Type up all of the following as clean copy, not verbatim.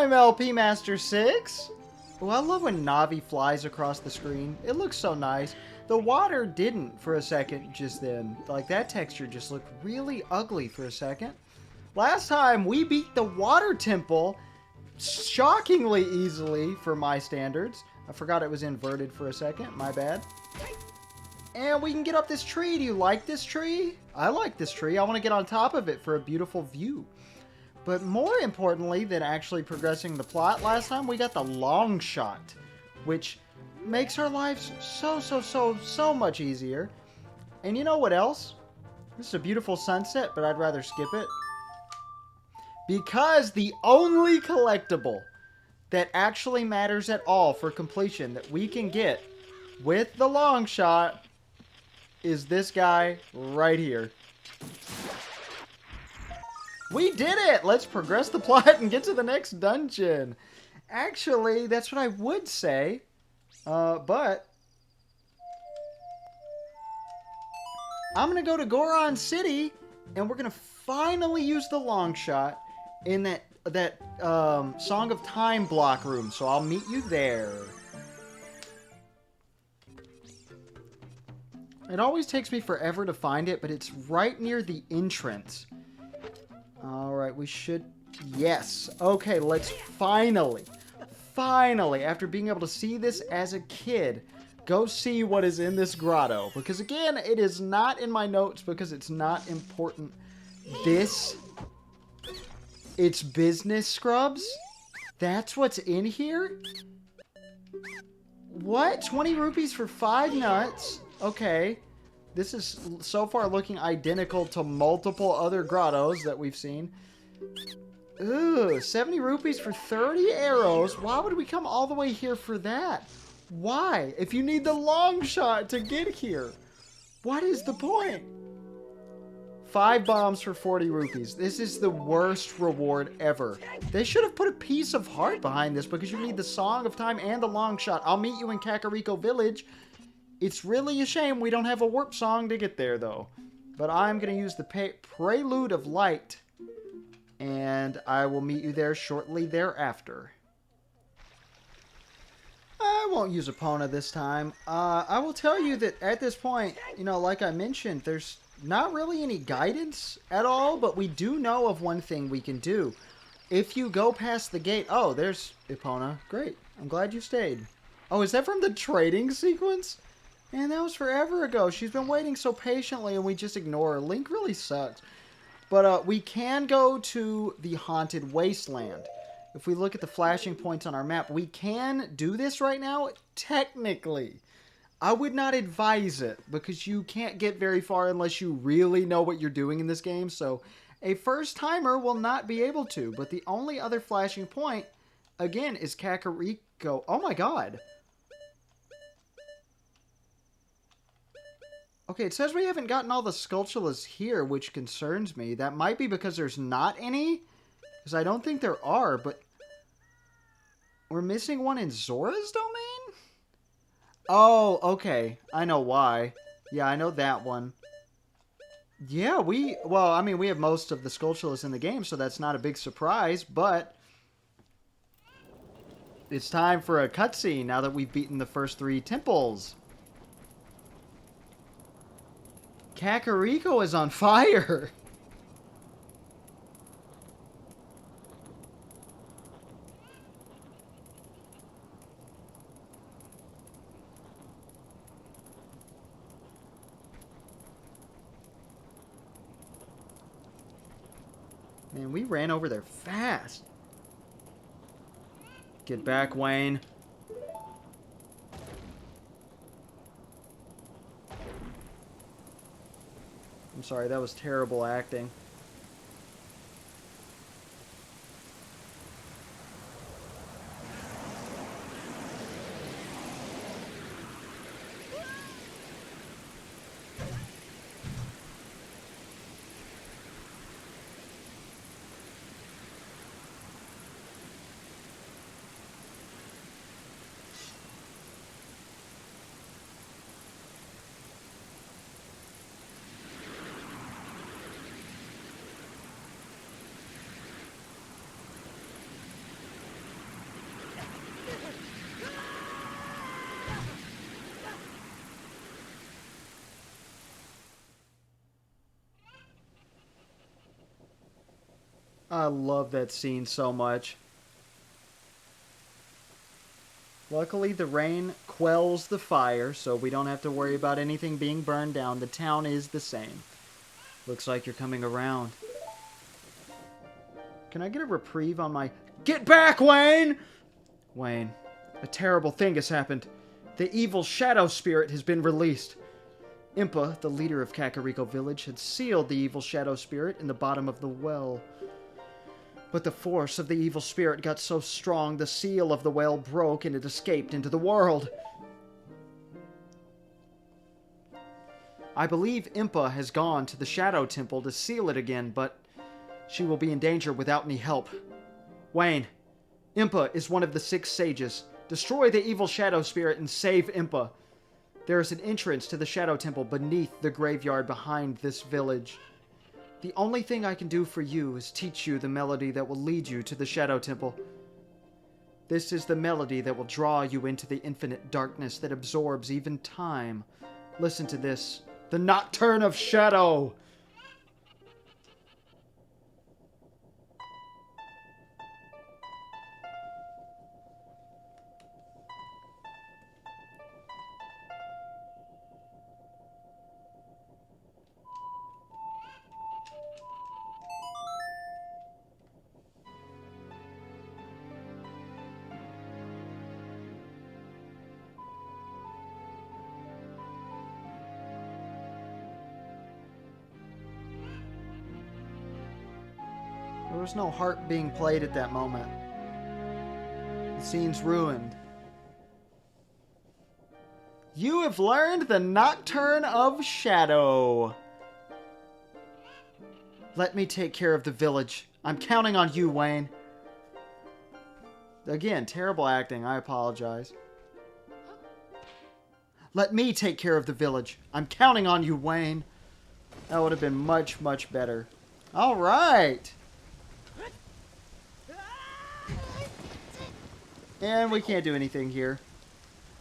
I'm LP Master 6. Oh, I love when Navi flies across the screen. It looks so nice. The water didn't for a second just then. Like, that texture just looked really ugly for a second. Last time, we beat the water temple shockingly easily for my standards. I forgot it was inverted for a second. My bad. And we can get up this tree. Do you like this tree? I like this tree. I want to get on top of it for a beautiful view. But more importantly than actually progressing the plot, last time we got the long shot, which makes our lives so much easier. And you know what else? This is a beautiful sunset, but I'd rather skip it. Because the only collectible that actually matters at all for completion that we can get with the long shot is this guy right here. We did it! Let's progress the plot and get to the next dungeon. Actually, that's what I would say. But I'm going to go to Goron City, and we're going to finally use the long shot in that Song of Time block room. So I'll meet you there. It always takes me forever to find it, but it's right near the entrance. Alright, we should... Yes. Okay, let's finally, after being able to see this as a kid, go see what is in this grotto. Because again, it is not in my notes because it's not important. It's business scrubs? That's what's in here? What? 20 rupees for 5 nuts? Okay. This is so far looking identical to multiple other grottos that we've seen. Ooh, 70 rupees for 30 arrows. Why would we come all the way here for that? Why? If you need the long shot to get here. What is the point? 5 bombs for 40 rupees. This is the worst reward ever. They should have put a piece of heart behind this because you need the Song of Time and the long shot. I'll meet you in Kakariko Village. It's really a shame we don't have a warp song to get there, though. But I'm going to use the Prelude of Light. And I will meet you there shortly thereafter. I won't use Epona this time. I will tell you that at this point, you know, like I mentioned, there's not really any guidance at all. But we do know of one thing we can do. If you go past the gate... Oh, there's Epona. Great. I'm glad you stayed. Oh, is that from the trading sequence? Man, that was forever ago. She's been waiting so patiently and we just ignore her. Link really sucks. But we can go to the Haunted Wasteland. If we look at the flashing points on our map, we can do this right now, technically. I would not advise it because you can't get very far unless you really know what you're doing in this game. So a first timer will not be able to. But the only other flashing point, again, is Kakariko. Oh my god. Okay, it says we haven't gotten all the Skulltulas here, which concerns me. That might be because there's not any. Because I don't think there are, but... We're missing one in Zora's domain? Oh, okay. I know why. Yeah, I know that one. Yeah, well, I mean, we have most of the Skulltulas in the game, so that's not a big surprise, but... It's time for a cutscene now that we've beaten the first 3 temples. Kakariko is on fire! Man, we ran over there fast. Get back, Wayne. I'm sorry, that was terrible acting. I love that scene so much. Luckily, the rain quells the fire, so we don't have to worry about anything being burned down. The town is the same. Looks like you're coming around. Can I get a reprieve on my... Get back, Wayne! Wayne, a terrible thing has happened. The evil shadow spirit has been released. Impa, the leader of Kakariko Village, had sealed the evil shadow spirit in the bottom of the well. But the force of the evil spirit got so strong, the seal of the well broke and it escaped into the world. I believe Impa has gone to the Shadow Temple to seal it again, but she will be in danger without any help. Wayne, Impa is one of the 6 sages. Destroy the evil shadow spirit and save Impa. There is an entrance to the Shadow Temple beneath the graveyard behind this village. The only thing I can do for you is teach you the melody that will lead you to the Shadow Temple. This is the melody that will draw you into the infinite darkness that absorbs even time. Listen to this. The Nocturne of Shadow! There was no harp being played at that moment. The scene's ruined. You have learned the Nocturne of Shadow. Let me take care of the village. I'm counting on you, Wayne. Again, terrible acting. I apologize. Let me take care of the village. I'm counting on you, Wayne. That would have been much, much better. All right. And we can't do anything here.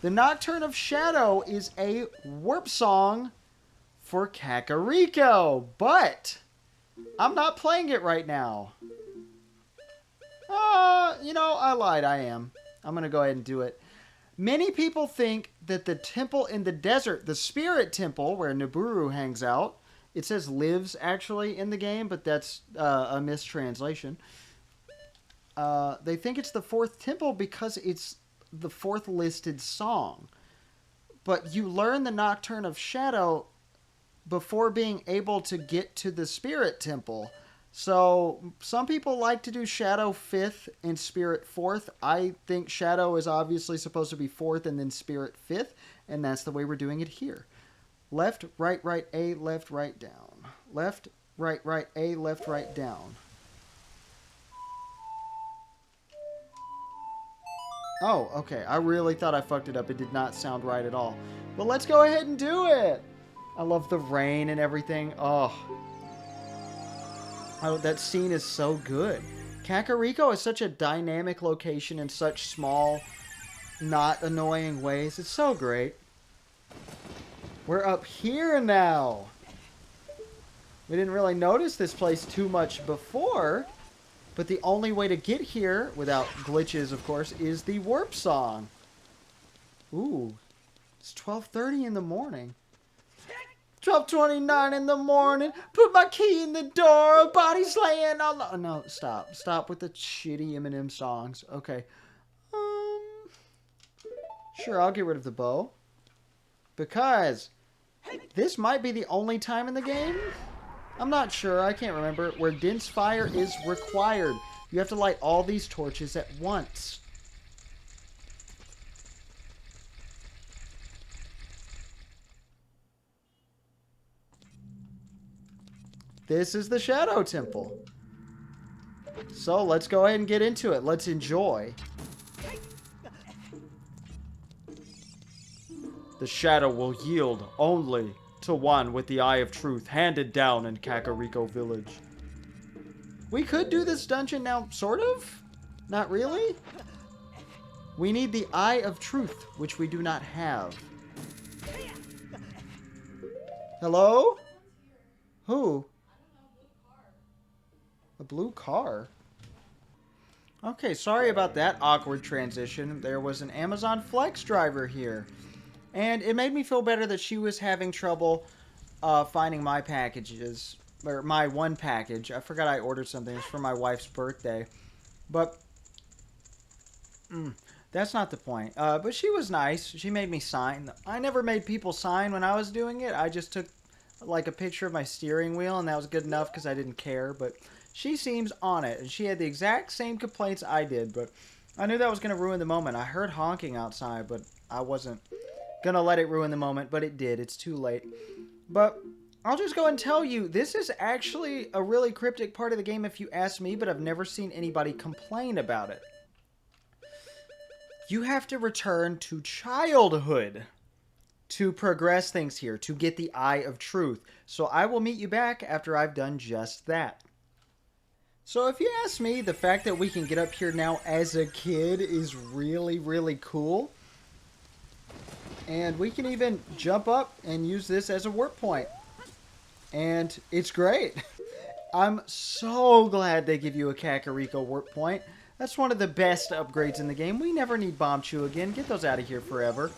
The Nocturne of Shadow is a warp song for Kakariko, but I'm not playing it right now. You know, I lied. I am. I'm going to go ahead and do it. Many people think that the temple in the desert, the Spirit Temple, where Nibiru hangs out, it says lives actually in the game, but that's a mistranslation. They think it's the 4th temple because it's the 4th listed song. But you learn the Nocturne of Shadow before being able to get to the Spirit Temple. So some people like to do Shadow 5th and Spirit 4th. I think Shadow is obviously supposed to be 4th and then Spirit 5th. And that's the way we're doing it here. Left, right, A, left, right, down. Left, right, A, left, right, down. Oh, okay. I really thought I fucked it up. It did not sound right at all. But let's go ahead and do it. I love the rain and everything. Oh, that scene is so good. Kakariko is such a dynamic location in such small, not annoying ways. It's so great. We're up here now. We didn't really notice this place too much before. But the only way to get here, without glitches, of course, is the warp song. Ooh. It's 12:30 in the morning. 12:29 in the morning. Put my key in the door. Body's laying on the... No, stop. Stop with the shitty Eminem songs. Okay. Sure, I'll get rid of the bow. Because this might be the only time in the game... I'm not sure, I can't remember, where dense fire is required. You have to light all these torches at once. This is the Shadow Temple. So let's go ahead and get into it. Let's enjoy. The shadow will yield only to one with the Eye of Truth handed down in Kakariko Village. We could do this dungeon now, sort of? Not really? We need the Eye of Truth, which we do not have. Hello? Who? A blue car? Okay, sorry about that awkward transition. There was an Amazon Flex driver here. And it made me feel better that she was having trouble finding my packages. Or my one package. I forgot I ordered something. It was for my wife's birthday. But that's not the point. But she was nice. She made me sign. I never made people sign when I was doing it. I just took like a picture of my steering wheel, and that was good enough because I didn't care. But she seems on it, and she had the exact same complaints I did. But I knew that was going to ruin the moment. I heard honking outside, but I wasn't going to let it ruin the moment. But it did. It's too late. But I'll just go and tell you, this is actually a really cryptic part of the game if you ask me, but I've never seen anybody complain about it. You have to return to childhood to progress things here, to get the Eye of Truth. So I will meet you back after I've done just that. So if you ask me, the fact that we can get up here now as a kid is really, really cool. And we can even jump up and use this as a warp point. And it's great. I'm so glad they give you a Kakariko warp point. That's one of the best upgrades in the game. We never need Bomb Chew again. Get those out of here forever.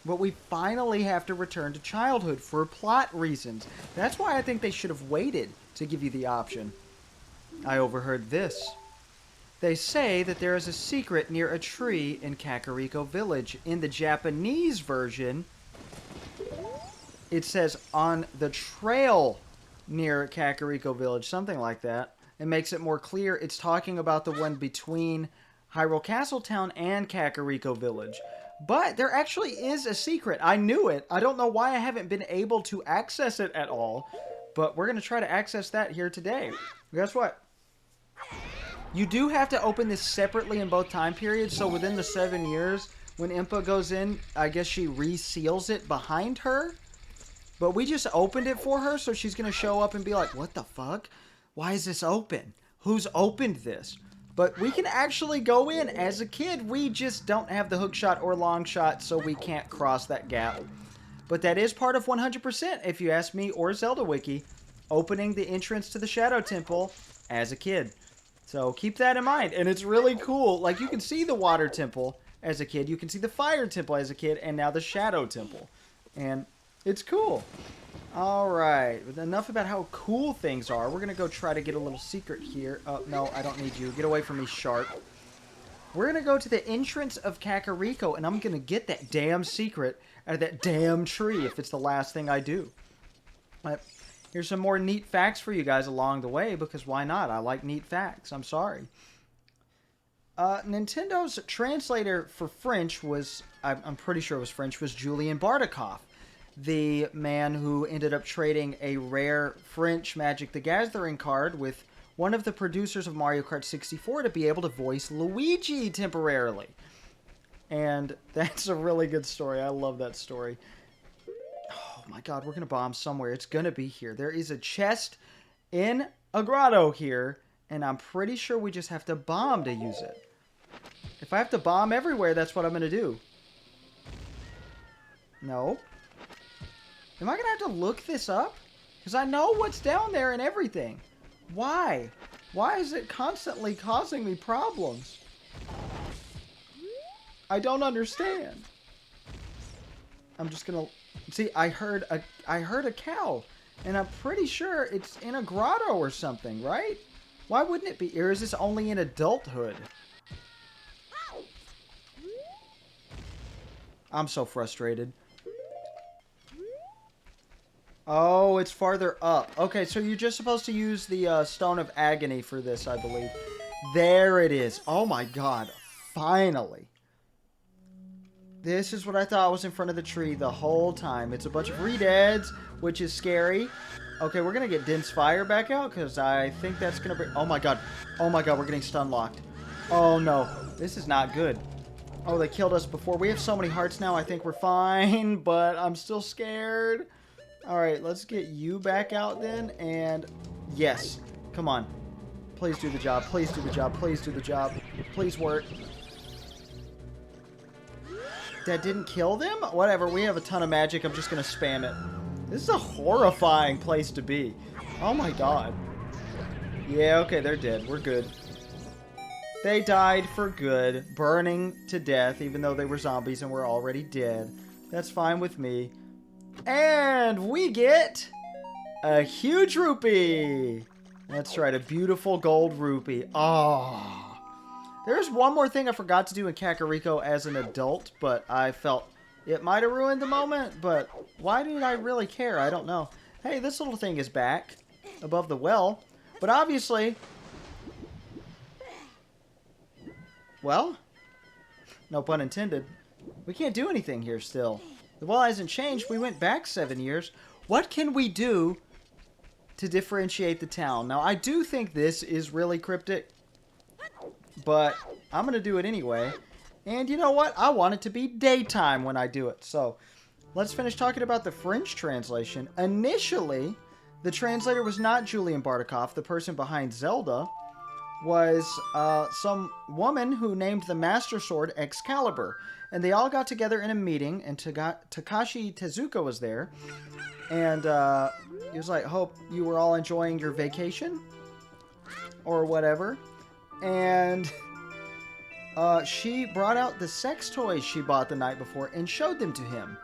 But we finally have to return to childhood for plot reasons. That's why I think they should have waited to give you the option. I overheard this. They say that there is a secret near a tree in Kakariko Village. In the Japanese version, it says on the trail near Kakariko Village, something like that. It makes it more clear. It's talking about the one between Hyrule Castle Town and Kakariko Village. But there actually is a secret. I knew it. I don't know why I haven't been able to access it at all. But we're going to try to access that here today. Guess what? You do have to open this separately in both time periods. So within the 7 years, when Impa goes in, I guess she reseals it behind her. But we just opened it for her, so she's going to show up and be like, what the fuck? Why is this open? Who's opened this? But we can actually go in as a kid. We just don't have the hook shot or long shot, so we can't cross that gap. But that is part of 100%, if you ask me or Zelda Wiki, opening the entrance to the Shadow Temple as a kid. So keep that in mind. And it's really cool. Like, you can see the Water Temple as a kid. You can see the Fire Temple as a kid. And now the Shadow Temple. And it's cool. Alright, enough about how cool things are. We're going to go try to get a little secret here. Oh, no, I don't need you. Get away from me, shark. We're going to go to the entrance of Kakariko, and I'm going to get that damn secret out of that damn tree if it's the last thing I do. But here's some more neat facts for you guys along the way, because why not? I like neat facts. I'm sorry. Nintendo's translator for French was, I'm pretty sure it was French, was Julien Bartikoff. The man who ended up trading a rare French Magic the Gathering card with one of the producers of Mario Kart 64 to be able to voice Luigi temporarily. And that's a really good story. I love that story. Oh my god, we're going to bomb somewhere. It's going to be here. There is a chest in a grotto here, and I'm pretty sure we just have to bomb to use it. If I have to bomb everywhere, that's what I'm going to do. No. Am I going to have to look this up? Because I know what's down there and everything. Why? Why is it constantly causing me problems? I don't understand. I'm just going to... See, I heard a cow. And I'm pretty sure it's in a grotto or something, right? Why wouldn't it be? Or is this only in adulthood? I'm so frustrated. Oh, it's farther up. Okay, so you're just supposed to use the Stone of Agony for this, I believe. There it is. Oh my god. Finally. This is what I thought was in front of the tree the whole time. It's a bunch of redeads, which is scary. Okay, we're going to get Dense Fire back out, because I think that's going to bring... Oh my god. Oh my god, we're getting stun locked. Oh no. This is not good. Oh, they killed us before. We have so many hearts now, I think we're fine, but I'm still scared. Alright, let's get you back out then, and yes, come on. Please do the job, please do the job, please do the job. Please work. That didn't kill them? Whatever, we have a ton of magic, I'm just gonna spam it. This is a horrifying place to be. Oh my god. Yeah, okay, they're dead. We're good. They died for good, burning to death, even though they were zombies and were already dead. That's fine with me. And we get a huge rupee. That's right, a beautiful gold rupee. Oh. There's one more thing I forgot to do in Kakariko as an adult, but I felt it might have ruined the moment, but why did I really care? I don't know. Hey, this little thing is back above the well, but obviously, well, no pun intended, we can't do anything here still. The well hasn't changed. We went back 7 years. What can we do to differentiate the town? Now, I do think this is really cryptic, but I'm going to do it anyway. And you know what? I want it to be daytime when I do it. So let's finish talking about the French translation. Initially, the translator was not Julian Bartikov. The person behind Zelda was some woman who named the Master Sword Excalibur. And they all got together in a meeting, and Takashi Tezuka was there. And he was like, hope you were all enjoying your vacation or whatever. And she brought out the sex toys she bought the night before and showed them to him.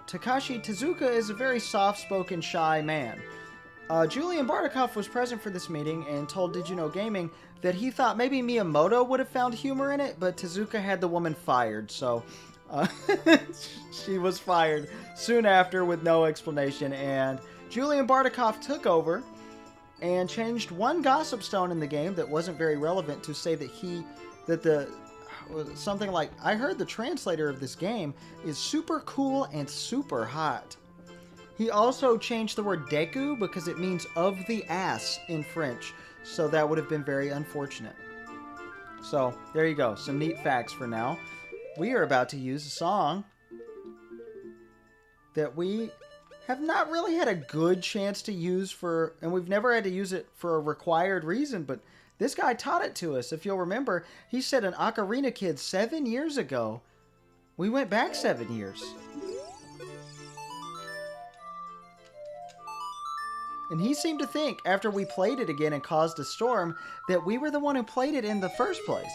Takashi Tezuka is a very soft-spoken, shy man. Julian Bartikov was present for this meeting and told Did You Know Gaming that he thought maybe Miyamoto would have found humor in it, but Tezuka had the woman fired, so she was fired soon after with no explanation, and Julian Bartikov took over and changed one gossip stone in the game that wasn't very relevant to say that something like, I heard the translator of this game is super cool and super hot. He also changed the word deku because it means of the ass in French, so that would have been very unfortunate. So, there you go. Some neat facts for now. We are about to use a song that we have not really had a good chance to use and we've never had to use it for a required reason, but this guy taught it to us. If you'll remember, he said an Ocarina kid 7 years ago. We went back 7 years. And he seemed to think, after we played it again and caused a storm, that we were the one who played it in the first place.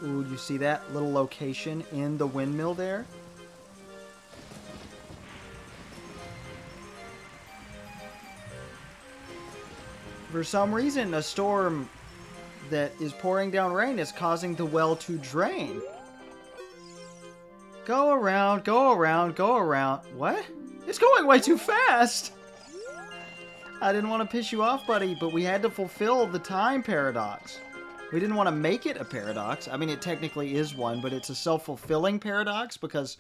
Ooh, you see that little location in the windmill there? For some reason, a storm that is pouring down rain is causing the well to drain. Go around, go around, go around. What? It's going way too fast! I didn't want to piss you off, buddy, but we had to fulfill the time paradox. We didn't want to make it a paradox. I mean, it technically is one, but it's a self-fulfilling paradox because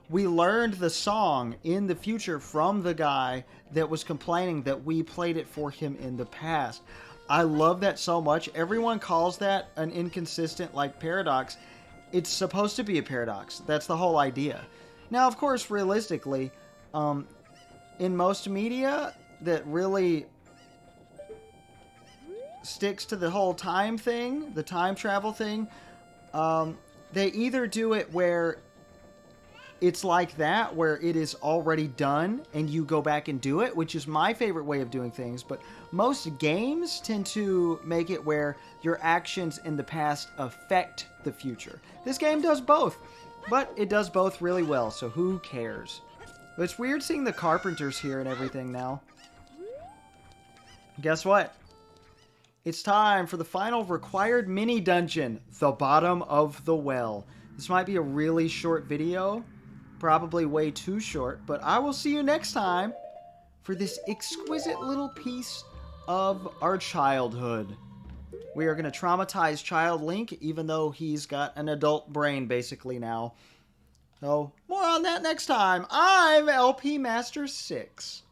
we learned the song in the future from the guy that was complaining that we played it for him in the past. I love that so much. Everyone calls that an inconsistent, paradox. It's supposed to be a paradox. That's the whole idea. Now, of course, realistically, in most media that really sticks to the whole time thing, the time travel thing, they either do it where it's like that, where it is already done and you go back and do it, which is my favorite way of doing things, but most games tend to make it where your actions in the past affect the future. This game does both, but it does both really well, so who cares? But it's weird seeing the carpenters here and everything now. Guess what? It's time for the final required mini dungeon, the bottom of the well. This might be a really short video, probably way too short, but I will see you next time for this exquisite little piece of our childhood. We are going to traumatize Child Link, even though he's got an adult brain basically now. So, more on that next time. I'm LP Master 6.